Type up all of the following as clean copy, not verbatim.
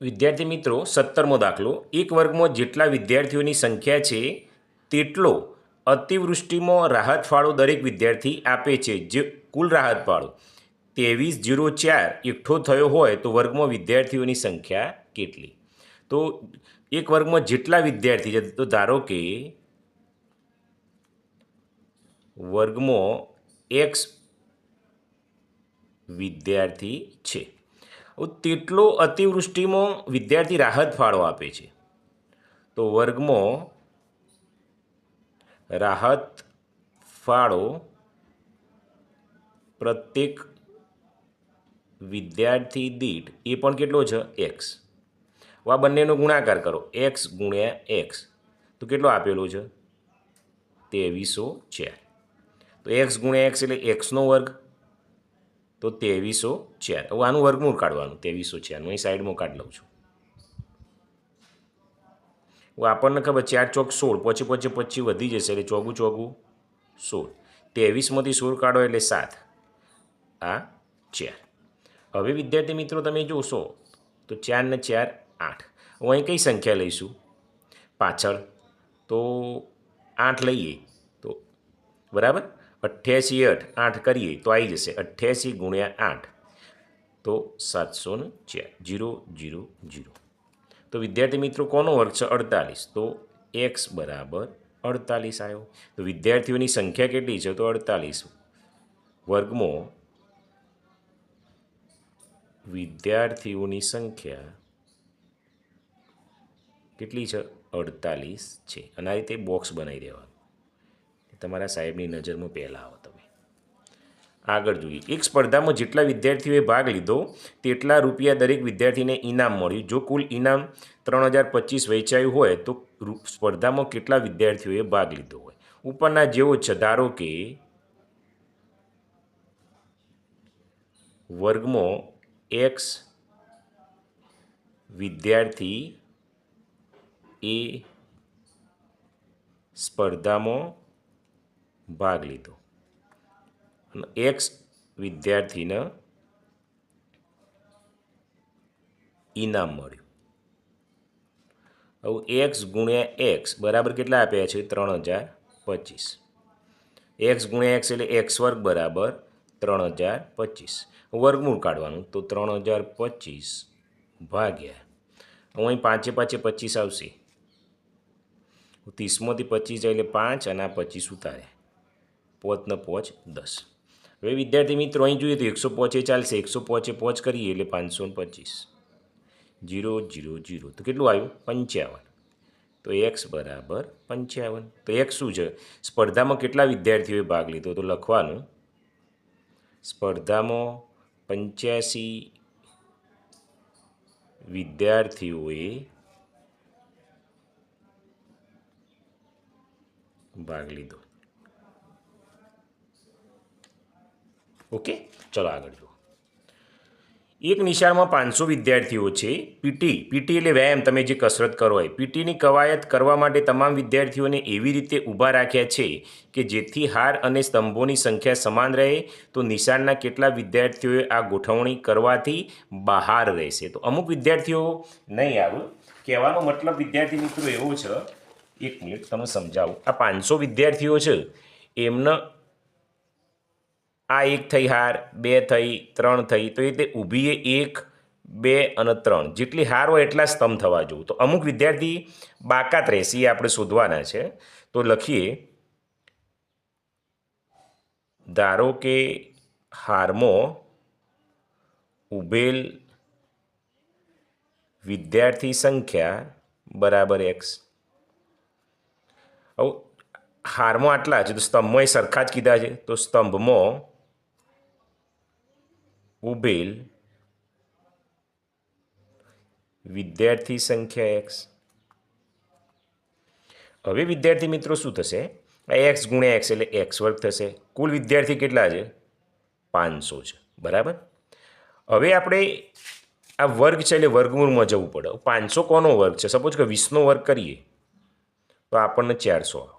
વિદ્યાર્થી મિત્રો 17મો દાખલો એક વર્ગમાં જેટલા વિદ્યાર્થીઓની સંખ્યા છે તેટલો અતિવૃષ્ટિમાં રાહત ફાળો દરેક વિદ્યાર્થી આપે છે જે કુલ રાહત ફાળો 2304 એકઠો થયો હોય તો વર્ગમાં વિદ્યાર્થીઓની સંખ્યા કેટલી? તો એક વર્ગમાં જેટલા વિદ્યાર્થી છે તો ધારો કે વર્ગમાં એક્સ વિદ્યાર્થી છે, તેટલો અતિવૃષ્ટિમાં વિદ્યાર્થી રાહત ફાળો આપે છે. તો વર્ગમાં રાહત ફાળો પ્રત્યેક વિદ્યાર્થી દીઠ એ પણ કેટલો છે? એક્સ. આ બંનેનો ગુણાકાર કરો, એક્સ ગુણ્યા એક્સ, તો કેટલો આપેલો છે? 2304. તો એક્સ ગુણ્યા એક્સ એટલે એક્સનો વર્ગ, તો 2304. હવે આનું વર્ગમૂળ કાઢવાનું 2304 અહીં સાઈડમાં કાઢી લઉં છું. આપણને ખબર 4 ચોક 16, પછી પછી વધી જશે એટલે ચોગું 16. 23માંથી 16 કાઢો એટલે 7, આ 4. હવે વિદ્યાર્થી મિત્રો તમે જોશો તો 4 ને 4 8. હવે અહીં કઈ સંખ્યા લઈશું પાછળ? તો 8 લઈએ તો બરાબર, 88 8 કરીએ તો આવી જશે 88 ગુણ્યા 8, તો 704. 0 0 0. તો વિદ્યાર્થી મિત્રો કોનો વર્ગ છે? 48. તો એક્સ બરાબર 48 આવ્યો. તો વિદ્યાર્થીઓની સંખ્યા કેટલી છે? તો 48. વર્ગમાં વિદ્યાર્થીઓની સંખ્યા કેટલી છે? 48 છે. અને આ રીતે બોક્સ બનાવી દેવાનું, તમારા સાહેબની નજરમાં પહેલાં આવો તમે. આગળ જોઈએ, એક સ્પર્ધામાં જેટલા વિદ્યાર્થીઓએ ભાગ લીધો તેટલા રૂપિયા દરેક વિદ્યાર્થીને ઇનામ મળ્યું. જો કુલ ઇનામ 3025 વહેંચાયું હોય તો સ્પર્ધામાં કેટલા વિદ્યાર્થીઓએ ભાગ લીધો હોય? ઉપરના જેવો છે. ધારો કે વર્ગમાં એક્સ વિદ્યાર્થી એ સ્પર્ધામાં ભાગ લીધો અને એક્સ વિદ્યાર્થીને ઇનામ મળ્યું. હવે એક્સ ગુણ્યા એક્સ બરાબર કેટલા આપ્યા છે? 3025. એક્સ ગુણ્યા એક્સ એટલે એક્સ વર્ગ બરાબર 3025. વર્ગમૂળ કાઢવાનું, તો 3025 ભાગ્યા, અહીં 5 5 25 આવશે, 30માંથી 25 જાય એટલે 5 અને આ 25 ઉતાર્યા, 5 ને 5 10. હવે વિદ્યાર્થી મિત્રો અહીં જોઈએ તો 105 ચાલશે, 105 કરીએ એટલે 525. 0 0 0. તો કેટલું આવ્યું? 55. તો એક્સ બરાબર 55. તો એક્સ શું છે? સ્પર્ધામાં કેટલા વિદ્યાર્થીઓએ ભાગ લીધો? તો લખવાનું સ્પર્ધામાં 85 વિદ્યાર્થીઓએ ભાગ લીધો. ઓકે, ચલો આગળ જુઓ. એક નિશાળમાં 500 વિદ્યાર્થીઓ છે. પીટી એટલે વ્યાયામ, તમે જે કસરત કરો હોય. પીટીની કવાયત કરવા માટે તમામ વિદ્યાર્થીઓને એવી રીતે ઊભા રાખ્યા છે કે જેથી હાર અને સ્તંભોની સંખ્યા સમાન રહે. તો નિશાળના કેટલા વિદ્યાર્થીઓએ આ ગોઠવણી કરવાથી બહાર રહેશે? તો અમુક વિદ્યાર્થીઓ નહીં આવે. કહેવાનો મતલબ વિદ્યાર્થી મિત્રો એવો છે, એક મિનિટ તમે સમજાવું. આ 500 વિદ્યાર્થીઓ છે એમને આ 1 થઈ હાર, 2 થઈ, 3 થઈ, તો એ રીતે ઊભી 1 2 અને 3 જેટલી હાર હોય એટલા સ્તંભ થવા જોઈએ. તો અમુક વિદ્યાર્થી બાકાત રહેશે, એ આપણે શોધવાના છે. તો લખીએ, ધારો કે હારમાં ઊભેલ વિદ્યાર્થી સંખ્યા બરાબર એક્સ. હવે હારમાં આટલા છે તો સ્તંભમાં એ સરખા જ કીધા છે, તો સ્તંભમાં ઊભેલ વિદ્યાર્થી સંખ્યા એક્સ. હવે વિદ્યાર્થી મિત્રો શું થશે? આ એક્સ ગુણ્યા એક્સ એટલે એક્સ વર્ગ થશે. કુલ વિદ્યાર્થી કેટલા છે? 500 છે, બરાબર. હવે આપણે આ વર્ગ છે એટલે વર્ગમૂળમાં જવું પડે. 500 કોનો વર્ગ છે? સપોઝ કે 20નો વર્ગ કરીએ તો આપણને 400 આવે.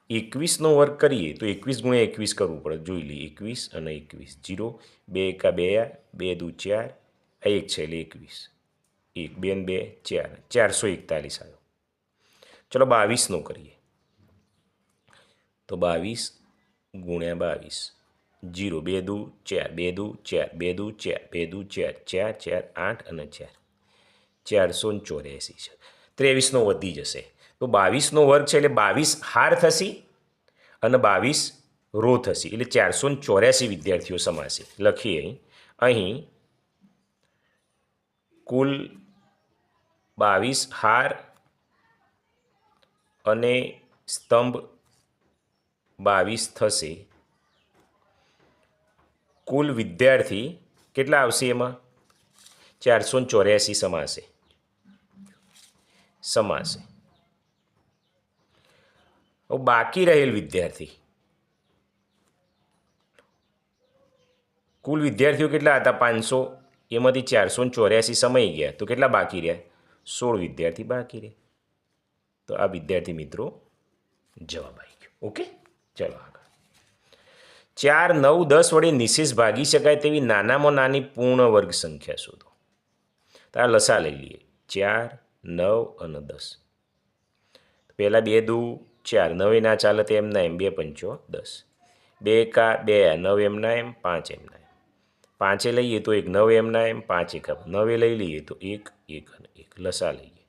21નો વર્ગ કરીએ તો 21 ગુણ્યા 21 કરવું પડે. જોઈ લઈએ, 21 અને 21. 0 2 1 2 2 2 4 આ 1 છે એટલે 21, 1 2 2 4, 441 આવ્યો. ચલો 22નો કરીએ તો 22 ગુણ્યા 22, 0 2 દુ 4, 2 દુ 4, 2 દુ 4, 2 દુ 4, 4 4 8 અને 4, 484 છે. 23નો વધી જશે તો 22નો વર્ગ છે એટલે 22 હાર થશે અને 22 રો થશે એટલે 484 વિદ્યાર્થીઓ સમાશે. લખીએ અહીં કુલ 22 હાર અને સ્તંભ 22 થશે. કુલ વિદ્યાર્થી કેટલા આવશે એમાં? 484 સમાશે. હવે બાકી રહેલ વિદ્યાર્થી, કુલ વિદ્યાર્થીઓ કેટલા હતા? 500, એમાંથી 484 સમાઈ ગયા તો કેટલા બાકી રહ્યા? 16 વિદ્યાર્થી બાકી રહ્યા. તો આ વિદ્યાર્થી મિત્રો જવાબ આવી ગયો. ઓકે, ચલો આગળ. 4 9 10 વડે નિશેષ ભાગી શકાય તેવી નાનામાં નાની પૂર્ણ વર્ગ સંખ્યા શોધો. તો આ લસા લઈ લઈએ. 4 9 અને 10. પહેલાં 2 દુ 4, 9 ના ચાલે તો એમના એમ, 2 પંચો 10, 2 કા 2, 9 એમના એમ, 5 એમના એમ, 5 લઈએ તો 1, 9 એમના એમ, 5 1, 9 લઈ લઈએ તો 1 1 અને 1. લસા લઈએ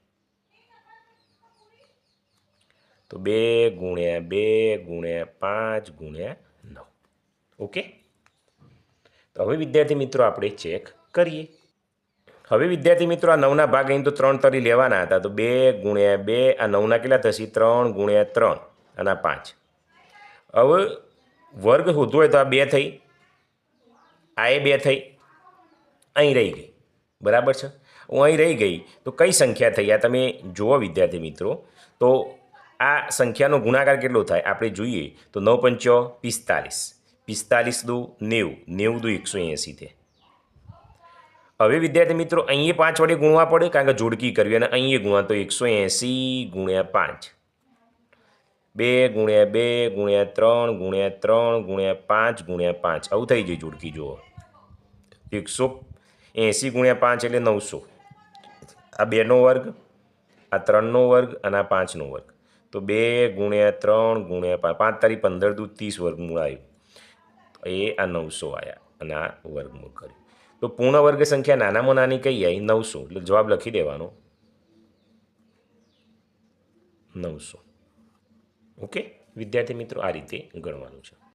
તો 2 ગુણ્યા 2 ગુણ્યા 5 ગુણ્યા 9. ઓકે, તો હવે વિદ્યાર્થી મિત્રો આપણે ચેક કરીએ. હવે વિદ્યાર્થી મિત્રો આ 9ના ભાગ અહીં તો 3 તરી લેવાના હતા તો 2 ગુણ્યા 2, આ 9ના કેટલા થશે? 3 ગુણ્યા 3 અને 5. હવે વર્ગ શોધવો હોય તો આ 2 થઈ, આ એ 2 થઈ, અહીં રહી ગઈ. બરાબર છે. હું અહીં રહી ગઈ તો કઈ સંખ્યા થઈ? આ તમે જુઓ વિદ્યાર્થી મિત્રો. તો આ સંખ્યાનો ગુણાકાર કેટલો થાય આપણે જોઈએ તો 9 પંચો 45, 45 દુ 90, 90 દુ 180 થાય. હવે વિદ્યાર્થી મિત્રો અહીં 5 વડે ગુણવા પડે કારણ કે જોડકી કરવી અને અહીં ગુણવા તો 180 ગુણ્યા 5, 2 ગુણ્યા 2 ગુણ્યા 3 ગુણ્યા 3 ગુણ્યા 5 ગુણ્યા 5. આવું થઈ જાય જોડકી. જુઓ 180 ગુણ્યા 5 એટલે 900. આ 2નો વર્ગ, આ 3નો વર્ગ અને આ 5નો વર્ગ. તો 2 ગુણ્યા 3 ગુણ્યા 5, 5 તારી 15 દુ 30 વર્ગમૂળ આવ્યું. એ આ 900 આવ્યા અને આ વર્ગમૂળ કર્યું. તો પૂર્ણ વર્ગ સંખ્યા નાનામાં નાની કઈ આવી? 900. એટલે જવાબ લખી દેવાનો 900. ઓકે વિદ્યાર્થી મિત્રો, આ રીતે ગણવાનું છે.